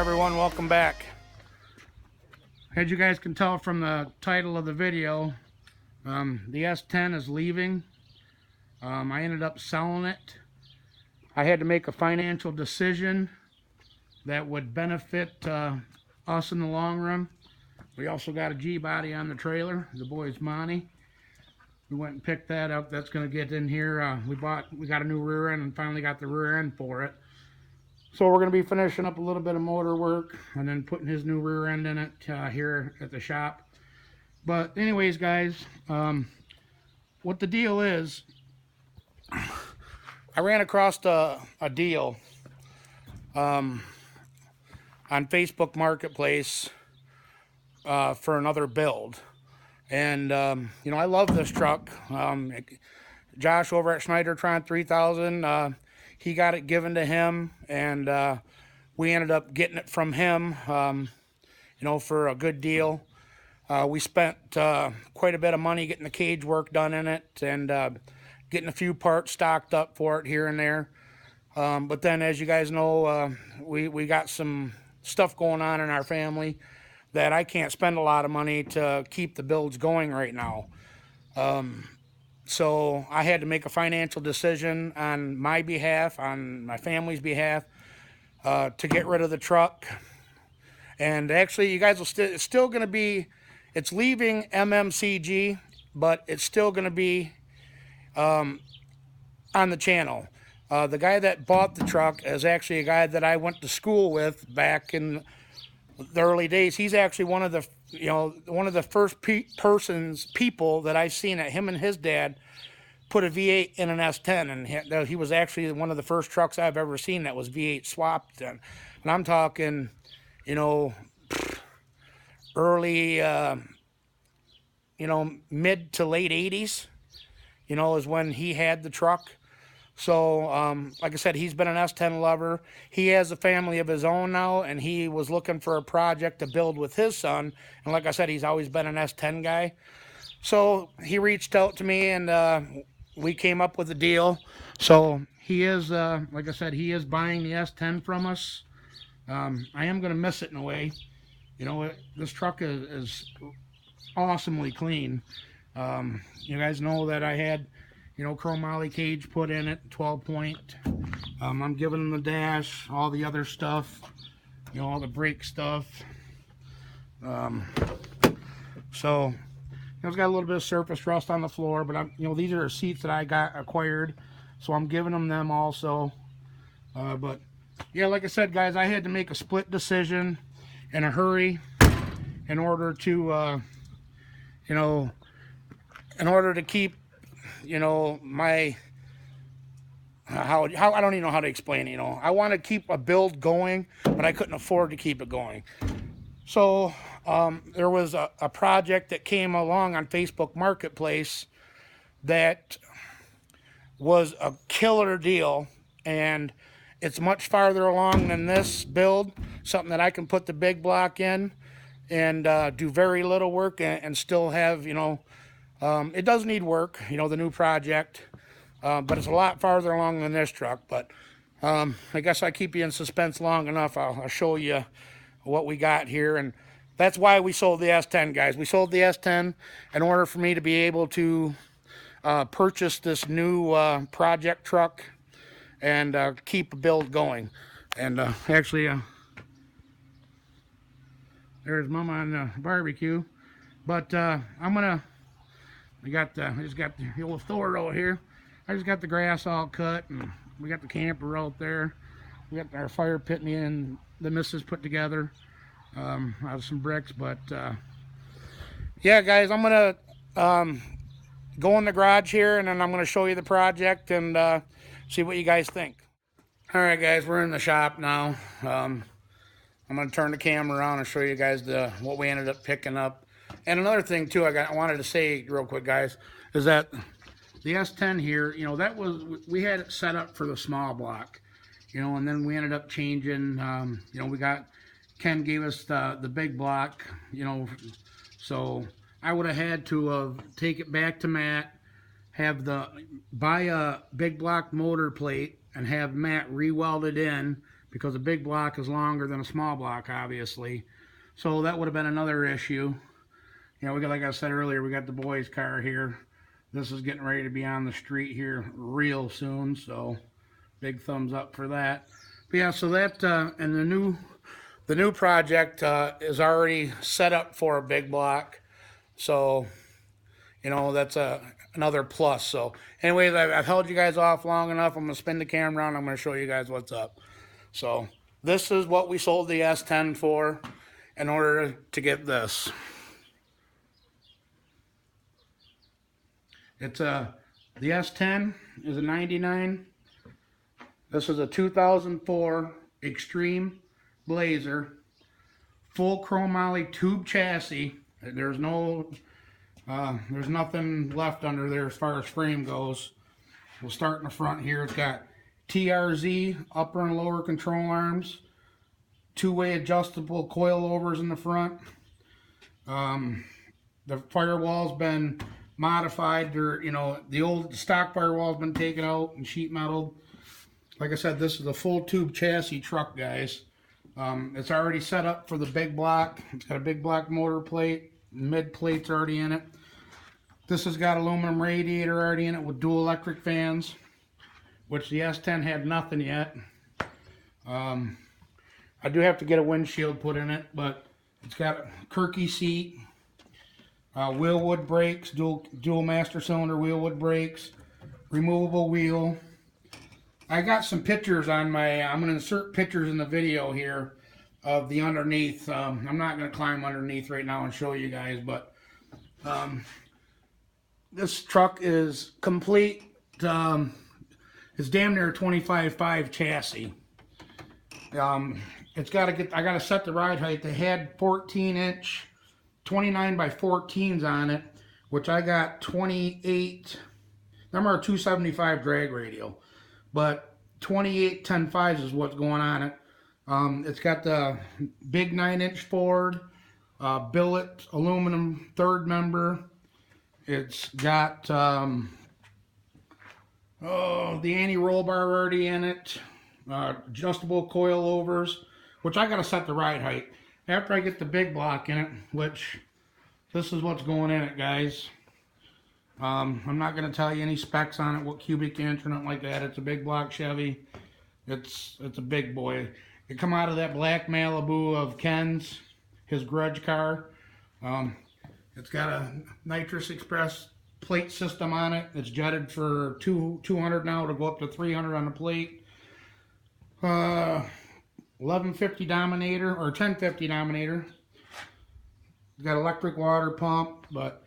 everyone, welcome back. As you guys can tell from the title of the video, the S10 is leaving. I ended up selling it. I had to make a financial decision that would benefit us in the long run. We also got a G-body on the trailer, the boy's Monty. We went and picked that up. That's going to get in here. We got a new rear end and finally got the rear end for it. So we're going to be finishing up a little bit of motor work and then putting his new rear end in it here at the shop. But anyways, guys, what the deal is, I ran across a deal on Facebook Marketplace for another build. And, you know, I love this truck. Josh over at Schneidertron 3000, he got it given to him, and we ended up getting it from him, you know, for a good deal. We spent quite a bit of money getting the cage work done in it and getting a few parts stocked up for it here and there. But then, as you guys know, we got some stuff going on in our family that I can't spend a lot of money to keep the builds going right now. So I had to make a financial decision on my behalf, on my family's behalf, to get rid of the truck. And actually, you guys will it's still going to be, it's leaving MMCG, but it's still going to be on the channel. The guy that bought the truck is actually a guy that I went to school with back in the early days. He's actually one of the, you know, one of the first people that I've seen that him and his dad put a V8 in an S10, and he was actually one of the first trucks I've ever seen that was V8 swapped. And I'm talking, you know, early, you know, mid to late 80s, you know, is when he had the truck. So, like I said, he's been an S10 lover. He has a family of his own now, and he was looking for a project to build with his son. And like I said, he's always been an S10 guy. So he reached out to me, and we came up with a deal. So he is, like I said, he is buying the S10 from us. I am going to miss it in a way. You know, this truck is awesomely clean. You guys know that I had, you know, chromoly cage put in it, 12 point. I'm giving him the dash, all the other stuff, you know, all the brake stuff. So, you know, it's got a little bit of surface rust on the floor, but you know, these are seats that I got acquired, so I'm giving them also. But yeah, like I said, guys, I had to make a split decision in a hurry in order to, you know, in order to keep, you know, my how I don't even know how to explain it. You know, I want to keep a build going, but I couldn't afford to keep it going. So there was a project that came along on Facebook Marketplace that was a killer deal, and it's much farther along than this build, something that I can put the big block in and do very little work and still have, you know, it does need work, you know, the new project, but it's a lot farther along than this truck. But I guess I keep you in suspense long enough. I'll show you what we got here. And that's why we sold the S10, guys. We sold the S10 in order for me to be able to purchase this new project truck and keep a build going. And actually, there's Mama on the barbecue. But I'm gonna, I just got the old Thor here. I just got the grass all cut, and we got the camper out there. We got our fire pit and the missus put together out of some bricks. But yeah, guys, I'm gonna go in the garage here, and then I'm gonna show you the project and see what you guys think. All right, guys, we're in the shop now. I'm gonna turn the camera around and show you guys what we ended up picking up. And another thing too, I wanted to say real quick, guys, is that the S10 here, you know, we had it set up for the small block, you know, and then we ended up changing. You know, Ken gave us the big block, you know, so I would have had to take it back to Matt, buy a big block motor plate, and have Matt re-welded in because a big block is longer than a small block, obviously. So that would have been another issue. You know, we got, like I said earlier, we got the boys' car here. This is getting ready to be on the street here real soon, so big thumbs up for that. But yeah, so that and the new project is already set up for a big block, so you know that's another plus. So, anyways, I've held you guys off long enough. I'm gonna spin the camera around. I'm gonna show you guys what's up. So, this is what we sold the S10 for in order to get this. It's the S10 is a 99. This is a 2004 Extreme Blazer, full chromoly tube chassis. There's nothing left under there as far as frame goes. We'll start in the front here. It's got TRZ upper and lower control arms, two-way adjustable coilovers in the front. The firewall's been modified. You know, the old stock firewall's been taken out and sheet metal. Like I said, this is a full tube chassis truck, guys. It's already set up for the big block. It's got a big block motor plate. Mid plate's already in it. This has got aluminum radiator already in it with dual electric fans, which the S10 had nothing yet. I do have to get a windshield put in it, but it's got a Kirky seat, wheel wood brakes, dual master cylinder wheel wood brakes, removable wheel. I got some pictures on my, I'm going to insert pictures in the video here of the underneath. I'm not going to climb underneath right now and show you guys, but this truck is complete. It's damn near a 25.5 chassis. It's got to get, I got to set the ride height. They had 14-inch 29 by 14s on it, which I got 28. Them are 275 drag radial, but 28 10.5s is what's going on it. It's got the big 9-inch Ford billet aluminum third member. It's got the anti-roll bar already in it, adjustable coilovers, which I got to set the ride height after I get the big block in it, which this is what's going in it, guys. I'm not going to tell you any specs on it, what cubic inch or nothing like that. It's a big block Chevy. It's a big boy. It come out of that black Malibu of Ken's, his grudge car. It's got a nitrous express plate system on it. It's jetted for 200 now to go up to 300 on the plate. 1150 Dominator or 1050 Dominator. It's got electric water pump, but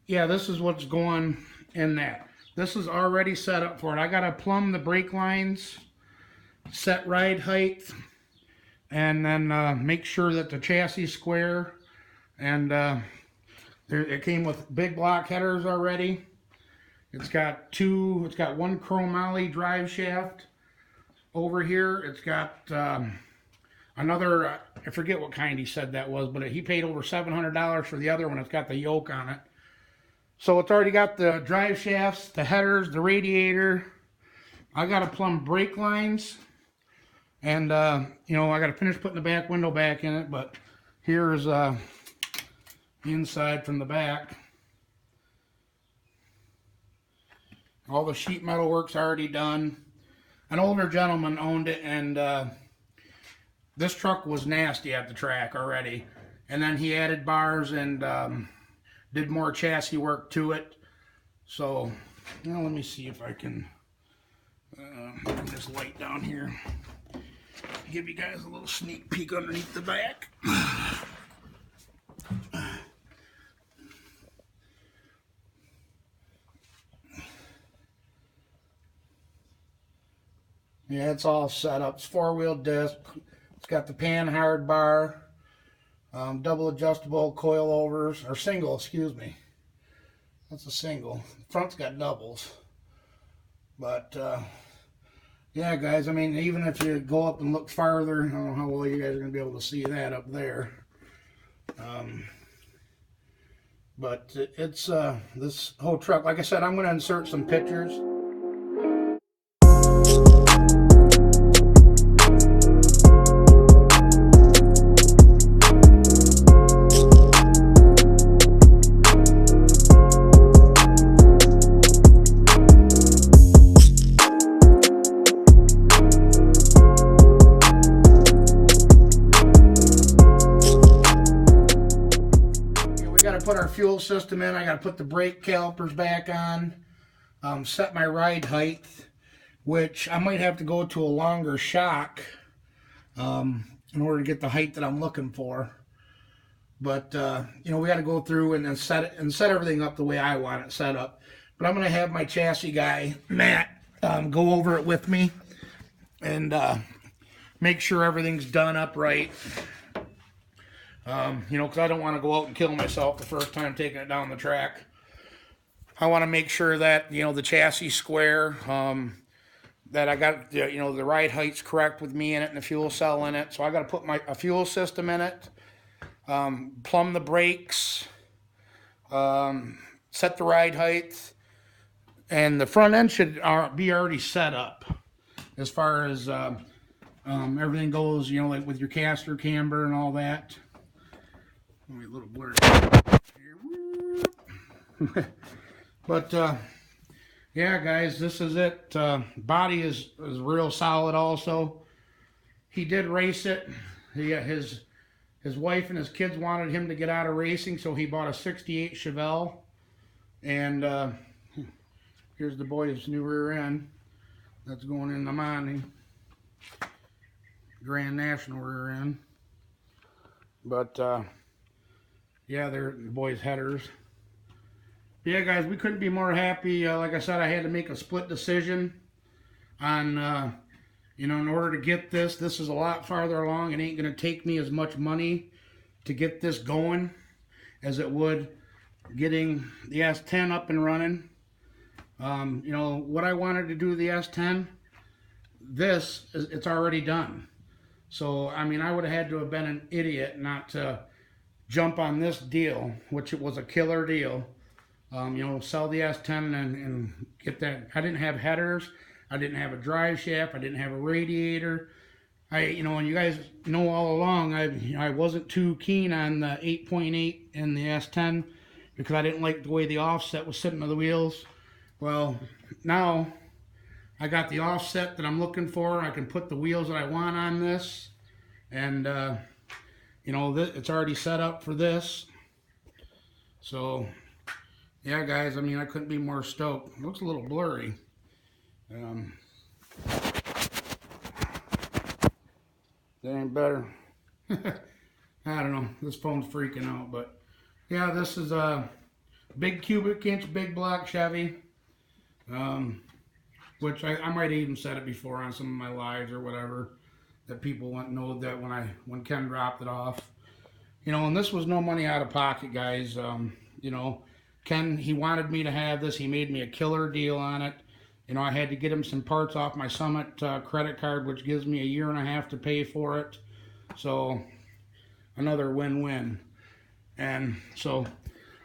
yeah, this is what's going in that. This is already set up for it. I gotta plumb the brake lines, set ride height, and then make sure that the chassis is square. And it came with big block headers already. It's got one chromoly drive shaft over here. It's got another, I forget what kind he said that was, but he paid over $700 for the other one. It's got the yoke on it. So it's already got the drive shafts, the headers, the radiator. I got to plumb brake lines. And, you know, I got to finish putting the back window back in it. But here's the inside from the back. All the sheet metal work's already done. An older gentleman owned it, and this truck was nasty at the track already. And then he added bars and did more chassis work to it. So, you know, let me see if I can bring this light down here. Give you guys a little sneak peek underneath the back. Yeah, it's all set up. It's four-wheel disc. It's got the pan-hard bar, double adjustable coilovers, or single, excuse me. That's a single. The front's got doubles. But, yeah, guys, I mean, even if you go up and look farther, I don't know how well you guys are going to be able to see that up there. But it's, this whole truck, like I said, I'm going to insert some pictures. put our fuel system in. I got to put the brake calipers back on, set my ride height, which I might have to go to a longer shock in order to get the height that I'm looking for. But you know, we got to go through and then set everything up the way I want it set up. But I'm going to have my chassis guy Matt go over it with me and make sure everything's done up right. You know, because I don't want to go out and kill myself the first time taking it down the track. I want to make sure that, you know, the chassis square, that I got, you know, the ride height's correct with me in it and the fuel cell in it. So I got to put a fuel system in it, plumb the brakes, set the ride height, and the front end should be already set up as far as everything goes, you know, like with your caster camber and all that. Let me a little blurry. But yeah, guys, this is it. Body is real solid. Also, he did race it. His wife and his kids wanted him to get out of racing, so he bought a '68 Chevelle. And here's the boy's new rear end. That's going in the Monty Grand National rear end. But yeah, they're the boys' headers. Yeah, guys, we couldn't be more happy. Like I said, I had to make a split decision on, you know, in order to get this. This is a lot farther along. It ain't going to take me as much money to get this going as it would getting the S10 up and running. You know, what I wanted to do with the S10, it's already done. So, I mean, I would have had to have been an idiot not to jump on this deal, which it was a killer deal. You know, sell the S10 and get that. I didn't have headers. I didn't have a drive shaft. I didn't have a radiator. You know, and you guys know all along, I wasn't too keen on the 8.8 in the S10 because I didn't like the way the offset was sitting on the wheels. Well, now I got the offset that I'm looking for. I can put the wheels that I want on this, and you know, it's already set up for this. So yeah, guys, I mean, I couldn't be more stoked. It looks a little blurry. That ain't better. I don't know. This phone's freaking out, but yeah, this is a big cubic inch, big block Chevy. Which I might have even said it before on some of my lives or whatever, that people wouldn't know that when Ken dropped it off. You know, and this was no money out of pocket, guys. You know, Ken, he wanted me to have this. He made me a killer deal on it. You know, I had to get him some parts off my Summit credit card, which gives me a year and a half to pay for it. So, another win-win. And so,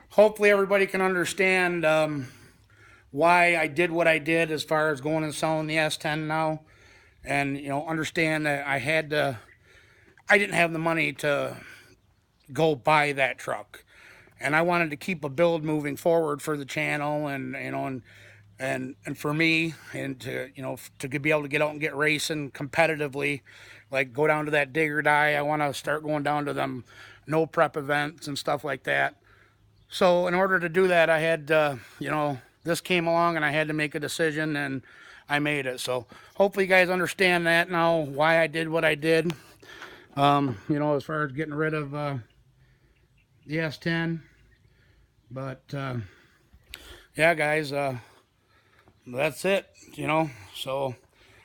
hopefully everybody can understand why I did what I did as far as going and selling the S10 now. And, you know, understand that I didn't have the money to go buy that truck. And I wanted to keep a build moving forward for the channel and, you know, and for me, and to, you know, to be able to get out and get racing competitively, like go down to that dig or die. I want to start going down to them no prep events and stuff like that. So in order to do that, I had, you know, this came along and I had to make a decision, and I made it. So hopefully you guys understand that now, why I did what I did. You know, as far as getting rid of the S10. But yeah, guys, that's it, you know. So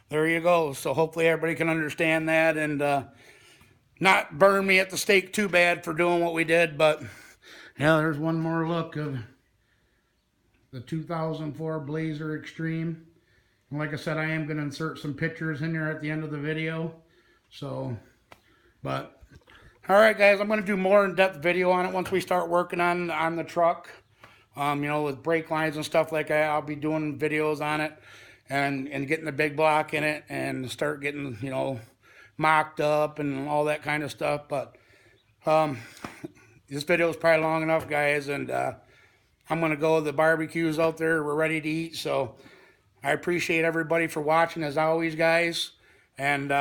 there you go. So hopefully everybody can understand that and not burn me at the stake too bad for doing what we did. But yeah, there's one more look of the 2004 Blazer Extreme. And like I said, I am going to insert some pictures in there at the end of the video. So, but all right, guys, I'm going to do more in-depth video on it once we start working on the truck. You know, with brake lines and stuff like that. I'll be doing videos on it and getting the big block in it and start getting, you know, mocked up and all that kind of stuff. But this video is probably long enough, guys, and I'm going to go. The barbecue's out there. We're ready to eat. So I appreciate everybody for watching, as always, guys. And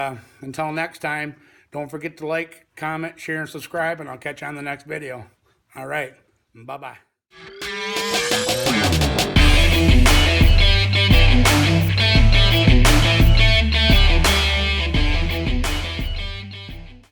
until next time, don't forget to like, comment, share, and subscribe, and I'll catch you on the next video. All right. Bye-bye.